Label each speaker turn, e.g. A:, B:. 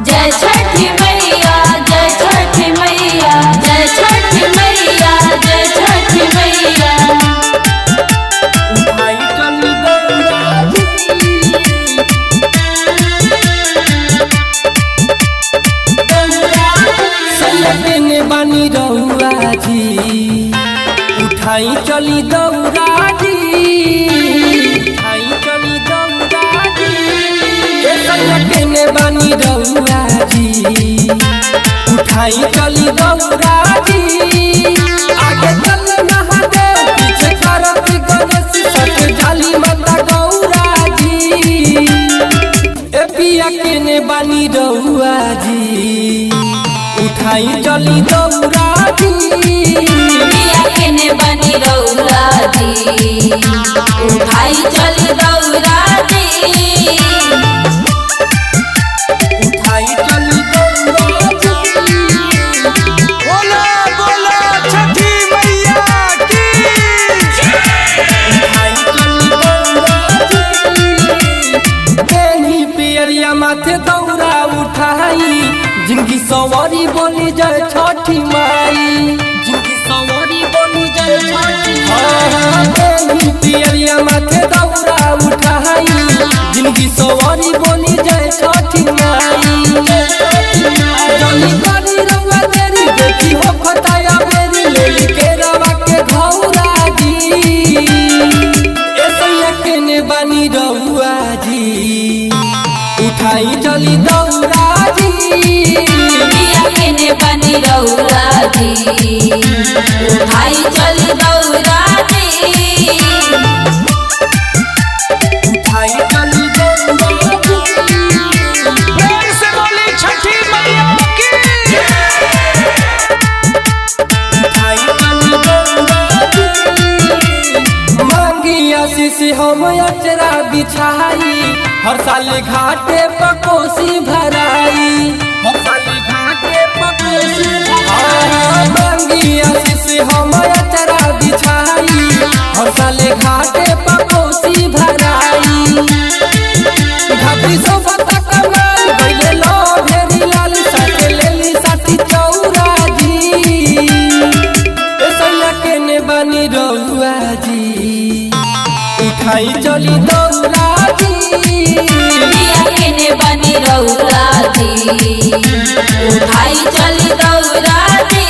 A: जय छठी मैया जय छठी मैया जय छठी मैया जय छठी मैया।
B: उठाई चली सैयदने बानी रउआ जी, उठाई चली दौरा जी, उठाई चली दौरा जी। सैयदने बानी रउआ जी, उठाई चली दौरा जी। आगे चल महादेव पीछे करत गणेश सट जाली माता गौरा जी। ए पिया केने बानी रउआ जी, उठाई चली दौरा जी।
A: पिया केने बानी रउआ जी, उठाई चली दौरा जी।
B: उठाई चली दौरा जी।
C: बोला बोला छठी मैया की।
B: उठाई चली दौरा जी। बेनी पियरिया माथे दौरा उठाई, जिनकी सवारी बोली जय छठी माई, जिनकी सवारी बोली जय छठी माई। बेनी पियरिया माथे दौरा उठाई, जिनकी सवारी बोली जय छठी माई। जल्दी करी रउआ तेरी देखी हो खताया मेरी लेली के रवा के घौरा जी। ऐसा केने बानी रउआ जी, उठाई चली दौरा जी।
A: पिया केने बानी रउआ जी, उठाई चली दौरा जी।
B: उठाई चली दौरा जी।
C: प्यार से बोली छठी मैया की।
B: उठाई चली दौरा जी। मांगी आशीष हम अचरा बिछाई, हर साल घाटे पर कोसी भराई, हर साल घाटे पर कोसी भराई। मांगी आशीष हम अचरा बिछाई, हर साल घाटे पर कोसी भराई। घाटी सोफता कमाल गइले लो भेरी लाल साथे लेली साथी चौरा जी। ऐसा केने बानी रउआ जी, उठाई चली दौरा जी।
A: पिया केने बानी रउआ जी, उठाई चली दौरा जी।